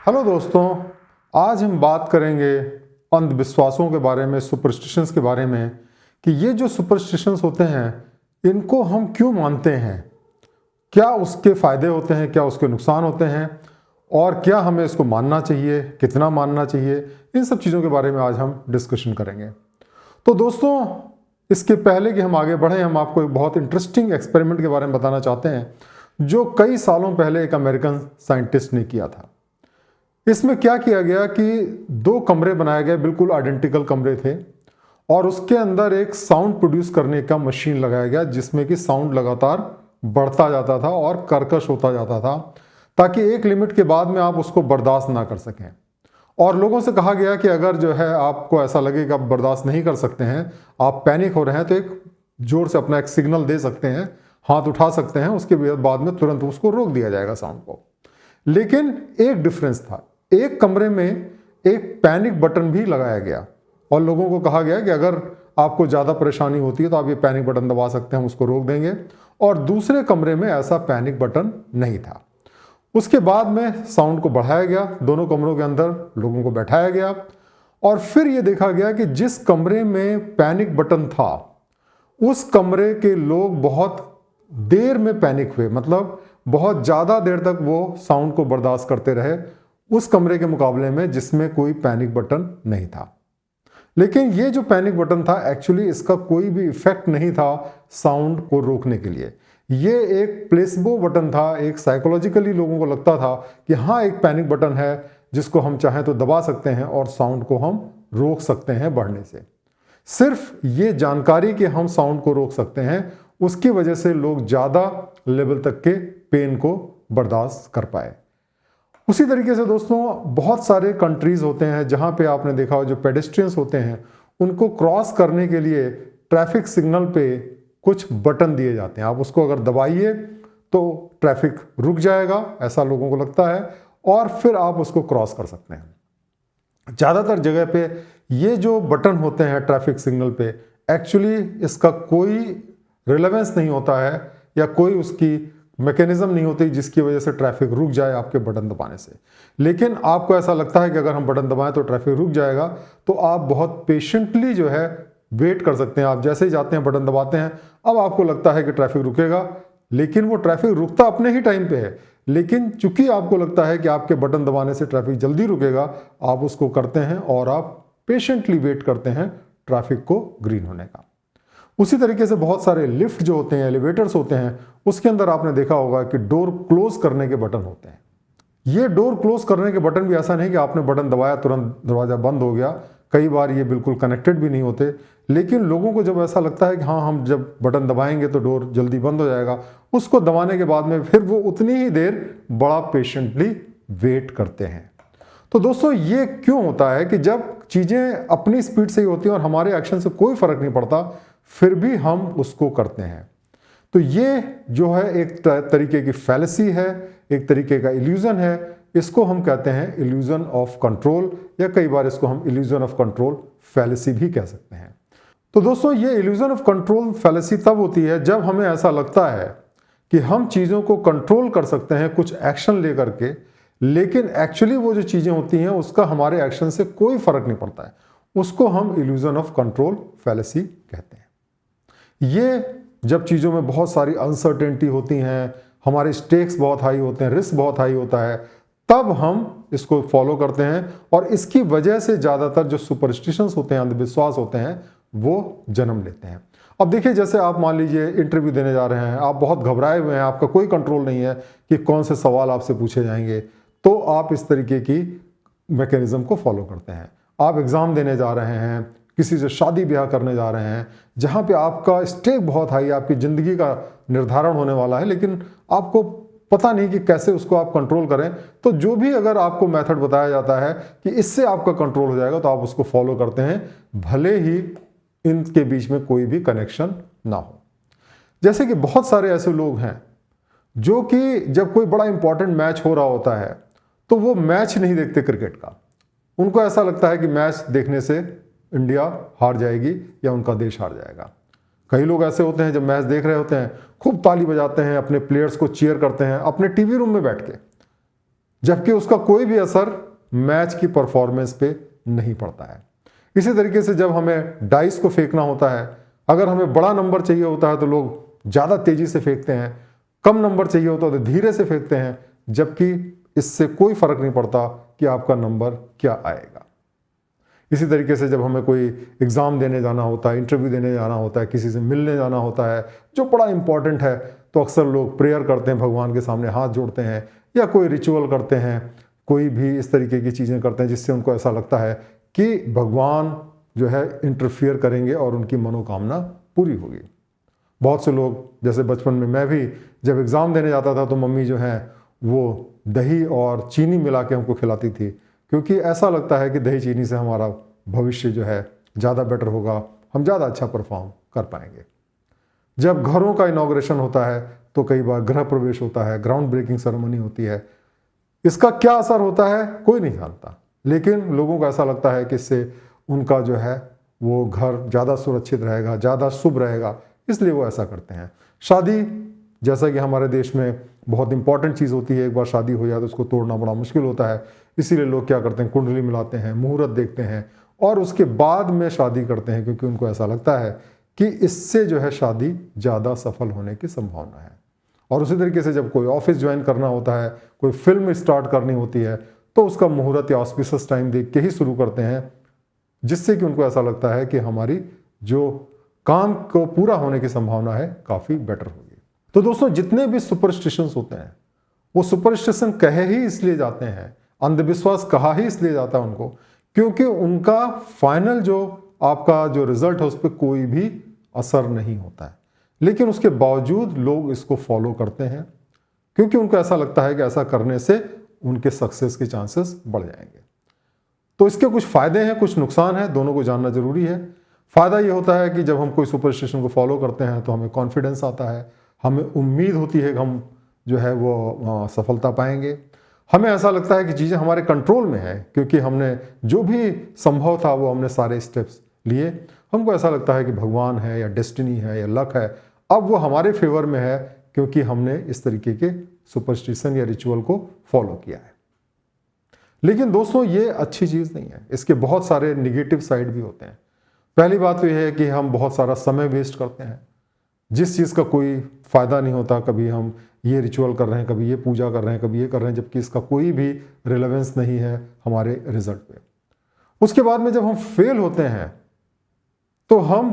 Hello दोस्तों, आज हम बात करेंगे अंधविश्वासों के बारे में, सुपरस्टिशंस के बारे में कि ये जो सुपरस्टिशंस होते हैं इनको हम क्यों मानते हैं, क्या उसके फ़ायदे होते हैं, क्या उसके नुकसान होते हैं और क्या हमें इसको मानना चाहिए, कितना मानना चाहिए। इन सब चीज़ों के बारे में आज हम डिस्कशन करेंगे। तो दोस्तों, इसके पहले कि हम आगे बढ़ें, हम आपको एक बहुत इंटरेस्टिंग एक्सपेरिमेंट के बारे में बताना चाहते हैं जो कई सालों पहले एक अमेरिकन साइंटिस्ट ने किया था। इसमें क्या किया गया कि दो कमरे बनाए गए, बिल्कुल आइडेंटिकल कमरे थे और उसके अंदर एक साउंड प्रोड्यूस करने का मशीन लगाया गया जिसमें कि साउंड लगातार बढ़ता जाता था और कर्कश होता जाता था ताकि एक लिमिट के बाद में आप उसको बर्दाश्त ना कर सकें। और लोगों से कहा गया कि अगर जो है आपको ऐसा लगे कि आप बर्दाश्त नहीं कर सकते हैं, आप पैनिक हो रहे हैं, तो एक जोर से अपना एक सिग्नल दे सकते हैं, हाथ उठा सकते हैं, उसके बाद में तुरंत उसको रोक दिया जाएगा साउंड को। लेकिन एक डिफरेंस था, एक कमरे में एक पैनिक बटन भी लगाया गया और लोगों को कहा गया कि अगर आपको ज़्यादा परेशानी होती है तो आप ये पैनिक बटन दबा सकते हैं, हम उसको रोक देंगे। और दूसरे कमरे में ऐसा पैनिक बटन नहीं था। उसके बाद में साउंड को बढ़ाया गया, दोनों कमरों के अंदर लोगों को बैठाया गया और फिर ये देखा गया कि जिस कमरे में पैनिक बटन था उस कमरे के लोग बहुत देर में पैनिक हुए, मतलब बहुत ज़्यादा देर तक वो साउंड को बर्दाश्त करते रहे उस कमरे के मुकाबले में जिसमें कोई पैनिक बटन नहीं था। लेकिन ये जो पैनिक बटन था, एक्चुअली इसका कोई भी इफेक्ट नहीं था साउंड को रोकने के लिए। ये एक प्लेसबो बटन था, एक साइकोलॉजिकली लोगों को लगता था कि हाँ, एक पैनिक बटन है जिसको हम चाहें तो दबा सकते हैं और साउंड को हम रोक सकते हैं बढ़ने से। सिर्फ ये जानकारी कि हम साउंड को रोक सकते हैं, उसकी वजह से लोग ज़्यादा लेवल तक के पेन को बर्दाश्त कर पाए। उसी तरीके से दोस्तों, बहुत सारे कंट्रीज़ होते हैं जहाँ पे आपने देखा हो जो पेडेस्ट्रियंस होते हैं उनको क्रॉस करने के लिए ट्रैफिक सिग्नल पे कुछ बटन दिए जाते हैं। आप उसको अगर दबाइए तो ट्रैफिक रुक जाएगा, ऐसा लोगों को लगता है, और फिर आप उसको क्रॉस कर सकते हैं। ज़्यादातर जगह पे ये जो बटन होते हैं ट्रैफिक सिग्नल पे, एक्चुअली इसका कोई रिलेवेंस नहीं होता है या कोई उसकी मैकेनिज्म नहीं होती जिसकी वजह से ट्रैफिक रुक जाए आपके बटन दबाने से। लेकिन आपको ऐसा लगता है कि अगर हम बटन दबाएं तो ट्रैफिक रुक जाएगा, तो आप बहुत पेशेंटली जो है वेट कर सकते हैं। आप जैसे ही जाते हैं बटन दबाते हैं, अब आपको लगता है कि ट्रैफिक रुकेगा, लेकिन वो ट्रैफिक रुकता अपने ही टाइम पे है। लेकिन चूंकि आपको लगता है कि आपके बटन दबाने से ट्रैफिक जल्दी रुकेगा, आप उसको करते हैं और आप पेशेंटली वेट करते हैं ट्रैफिक को ग्रीन होने का। उसी तरीके से बहुत सारे लिफ्ट जो होते हैं, एलिवेटर्स होते हैं, उसके अंदर आपने देखा होगा कि डोर क्लोज करने के बटन होते हैं। ये डोर क्लोज करने के बटन भी ऐसा नहीं कि आपने बटन दबाया तुरंत दरवाज़ा बंद हो गया, कई बार ये बिल्कुल कनेक्टेड भी नहीं होते। लेकिन लोगों को जब ऐसा लगता है कि हाँ, हम जब बटन दबाएंगे तो डोर जल्दी बंद हो जाएगा, उसको दबाने के बाद में फिर वो उतनी ही देर बड़ा पेशेंटली वेट करते हैं। तो दोस्तों, ये क्यों होता है कि जब चीज़ें अपनी स्पीड से ही होती हैं और हमारे एक्शन से कोई फर्क नहीं पड़ता, फिर भी हम उसको करते हैं। तो ये जो है एक तरीके की फैलेसी है, एक तरीके का इल्यूजन है। इसको हम कहते हैं इल्यूजन ऑफ कंट्रोल, या कई बार इसको हम इल्यूजन ऑफ कंट्रोल फैलेसी भी कह सकते हैं। तो दोस्तों, ये इल्यूजन ऑफ कंट्रोल फैलेसी तब होती है जब हमें ऐसा लगता है कि हम चीज़ों को कंट्रोल कर सकते हैं कुछ एक्शन लेकर के, लेकिन एक्चुअली वो जो चीज़ें होती हैं उसका हमारे एक्शन से कोई फर्क नहीं पड़ता है। उसको हम इल्यूजन ऑफ कंट्रोल फैलेसी कहते हैं। ये जब चीज़ों में बहुत सारी अनसर्टेनिटी होती हैं, हमारे स्टेक्स बहुत हाई होते हैं, रिस्क बहुत हाई होता है, तब हम इसको फॉलो करते हैं और इसकी वजह से ज़्यादातर जो सुपरस्टिशंस होते हैं, अंधविश्वास होते हैं, वो जन्म लेते हैं। अब देखिए, जैसे आप मान लीजिए इंटरव्यू देने जा रहे हैं, आप बहुत घबराए हुए हैं, आपका कोई कंट्रोल नहीं है कि कौन से सवाल आपसे पूछे जाएंगे, तो आप इस तरीके की मैकेनिज्म को फॉलो करते हैं। आप एग्ज़ाम देने जा रहे हैं, किसी से शादी ब्याह करने जा रहे हैं जहाँ पे आपका स्टेक बहुत हाई, आपकी ज़िंदगी का निर्धारण होने वाला है, लेकिन आपको पता नहीं कि कैसे उसको आप कंट्रोल करें, तो जो भी अगर आपको मेथड बताया जाता है कि इससे आपका कंट्रोल हो जाएगा, तो आप उसको फॉलो करते हैं, भले ही इनके बीच में कोई भी कनेक्शन ना हो। जैसे कि बहुत सारे ऐसे लोग हैं जो कि जब कोई बड़ा इंपॉर्टेंट मैच हो रहा होता है तो वो मैच नहीं देखते क्रिकेट का। उनको ऐसा लगता है कि मैच देखने से इंडिया हार जाएगी या उनका देश हार जाएगा। कई लोग ऐसे होते हैं जब मैच देख रहे होते हैं खूब ताली बजाते हैं, अपने प्लेयर्स को चीयर करते हैं अपने टीवी रूम में बैठ के। जबकि उसका कोई भी असर मैच की परफॉर्मेंस पे नहीं पड़ता है। इसी तरीके से जब हमें डाइस को फेंकना होता है, अगर हमें बड़ा नंबर चाहिए होता है तो लोग ज़्यादा तेजी से फेंकते हैं, कम नंबर चाहिए होता है तो धीरे से फेंकते हैं, जबकि इससे कोई फर्क नहीं पड़ता कि आपका नंबर क्या आएगा। इसी तरीके से जब हमें कोई एग्ज़ाम देने जाना होता है, इंटरव्यू देने जाना होता है, किसी से मिलने जाना होता है जो बड़ा इंपॉर्टेंट है, तो अक्सर लोग प्रेयर करते हैं, भगवान के सामने हाथ जोड़ते हैं या कोई रिचुअल करते हैं, कोई भी इस तरीके की चीज़ें करते हैं जिससे उनको ऐसा लगता है कि भगवान जो है इंटरफियर करेंगे और उनकी मनोकामना पूरी होगी। बहुत से लोग, जैसे बचपन में मैं भी जब एग्ज़ाम देने जाता था तो मम्मी जो है वो दही और चीनी मिला के हमको खिलाती थी, क्योंकि ऐसा लगता है कि दही चीनी से हमारा भविष्य जो है ज़्यादा बेटर होगा, हम ज़्यादा अच्छा परफॉर्म कर पाएंगे। जब घरों का इनॉग्रेशन होता है तो कई बार गृह प्रवेश होता है, ग्राउंड ब्रेकिंग सेरेमनी होती है, इसका क्या असर होता है कोई नहीं जानता, लेकिन लोगों को ऐसा लगता है कि इससे उनका जो है वो घर ज़्यादा सुरक्षित रहेगा, ज़्यादा शुभ रहेगा, इसलिए वो ऐसा करते हैं। शादी, जैसा कि हमारे देश में बहुत इंपॉर्टेंट चीज़ होती है, एक बार शादी हो जाए तो उसको तोड़ना बड़ा मुश्किल होता है, इसीलिए लोग क्या करते हैं, कुंडली मिलाते हैं, मुहूर्त देखते हैं और उसके बाद में शादी करते हैं, क्योंकि उनको ऐसा लगता है कि इससे जो है शादी ज़्यादा सफल होने की संभावना है। और उसी तरीके से जब कोई ऑफिस ज्वाइन करना होता है, कोई फिल्म स्टार्ट करनी होती है, तो उसका मुहूर्त या ऑस्पिशियस टाइम देख के ही शुरू करते हैं, जिससे कि उनको ऐसा लगता है कि हमारी जो काम को पूरा होने की संभावना है काफ़ी बेटर होगी। तो दोस्तों, जितने भी सुपरस्टिशंस होते हैं वो सुपरस्टिशन कहे ही इसलिए जाते हैं, अंधविश्वास कहा ही इसलिए जाता है उनको, क्योंकि उनका फाइनल जो आपका जो रिजल्ट है उस पर कोई भी असर नहीं होता है, लेकिन उसके बावजूद लोग इसको फॉलो करते हैं क्योंकि उनको ऐसा लगता है कि ऐसा करने से उनके सक्सेस के चांसेस बढ़ जाएंगे। तो इसके कुछ फ़ायदे हैं, कुछ नुकसान हैं, दोनों को जानना जरूरी है। फ़ायदा ये होता है कि जब हम कोई सुपरस्टिशन को फॉलो करते हैं तो हमें कॉन्फिडेंस आता है, हमें उम्मीद होती है कि हम जो है वो सफलता पाएंगे। हमें ऐसा लगता है कि चीज़ें हमारे कंट्रोल में है, क्योंकि हमने जो भी संभव था वो हमने सारे स्टेप्स लिए। हमको ऐसा लगता है कि भगवान है या डेस्टिनी है या लक है, अब वो हमारे फेवर में है, क्योंकि हमने इस तरीके के सुपरस्टिशन या रिचुअल को फॉलो किया है। लेकिन दोस्तों, ये अच्छी चीज़ नहीं है, इसके बहुत सारे निगेटिव साइड भी होते हैं। पहली बात तो यह है कि हम बहुत सारा समय वेस्ट करते हैं, जिस चीज़ का कोई फ़ायदा नहीं होता। कभी हम ये रिचुअल कर रहे हैं, कभी ये पूजा कर रहे हैं, कभी ये कर रहे हैं, जबकि इसका कोई भी रिलेवेंस नहीं है हमारे रिजल्ट पे। उसके बाद में जब हम फेल होते हैं तो हम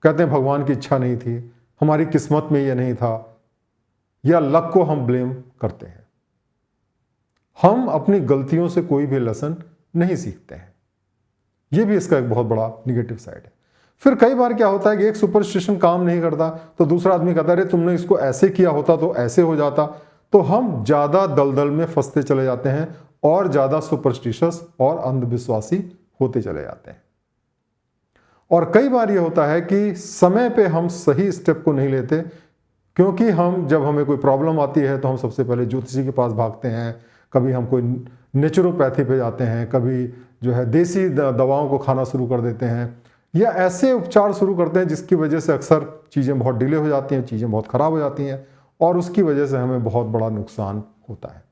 कहते हैं भगवान की इच्छा नहीं थी, हमारी किस्मत में ये नहीं था, या लक को हम ब्लेम करते हैं। हम अपनी गलतियों से कोई भी लेसन नहीं सीखते हैं, ये भी इसका एक बहुत बड़ा निगेटिव साइड है। फिर कई बार क्या होता है कि एक सुपरस्टिशन काम नहीं करता तो दूसरा आदमी कहता है अरे तुमने इसको ऐसे किया होता तो ऐसे हो जाता, तो हम ज़्यादा दलदल में फंसते चले जाते हैं और ज़्यादा सुपरस्टिशस और अंधविश्वासी होते चले जाते हैं। और कई बार ये होता है कि समय पे हम सही स्टेप को नहीं लेते, क्योंकि हम जब हमें कोई प्रॉब्लम आती है तो हम सबसे पहले ज्योतिषी के पास भागते हैं, कभी हम कोई नेचुरोपैथी पे जाते हैं, कभी जो है देसी दवाओं को खाना शुरू कर देते हैं, या ऐसे उपचार शुरू करते हैं जिसकी वजह से अक्सर चीज़ें बहुत डिले हो जाती हैं, चीज़ें बहुत ख़राब हो जाती हैं और उसकी वजह से हमें बहुत बड़ा नुकसान होता है।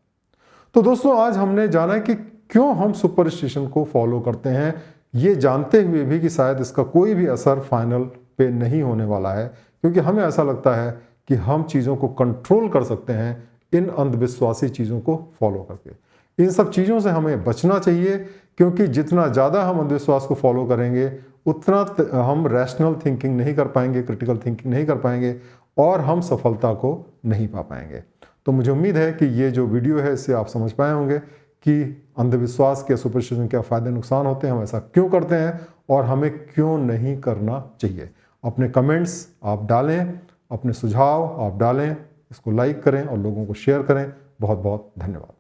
तो दोस्तों, आज हमने जाना कि क्यों हम सुपरस्टिशन को फॉलो करते हैं, ये जानते हुए भी कि शायद इसका कोई भी असर फाइनल पे नहीं होने वाला है, क्योंकि हमें ऐसा लगता है कि हम चीज़ों को कंट्रोल कर सकते हैं इन अंधविश्वासी चीज़ों को फॉलो करके। इन सब चीज़ों से हमें बचना चाहिए, क्योंकि जितना ज़्यादा हम अंधविश्वास को फॉलो करेंगे उतना हम रैशनल थिंकिंग नहीं कर पाएंगे, क्रिटिकल थिंकिंग नहीं कर पाएंगे और हम सफलता को नहीं पा पाएंगे। तो मुझे उम्मीद है कि ये जो वीडियो है इससे आप समझ पाए होंगे कि अंधविश्वास के, सुपरस्टिशन के फायदे नुकसान होते हैं, हम ऐसा क्यों करते हैं और हमें क्यों नहीं करना चाहिए। अपने कमेंट्स आप डालें, अपने सुझाव आप डालें, इसको लाइक करें और लोगों को शेयर करें। बहुत बहुत धन्यवाद।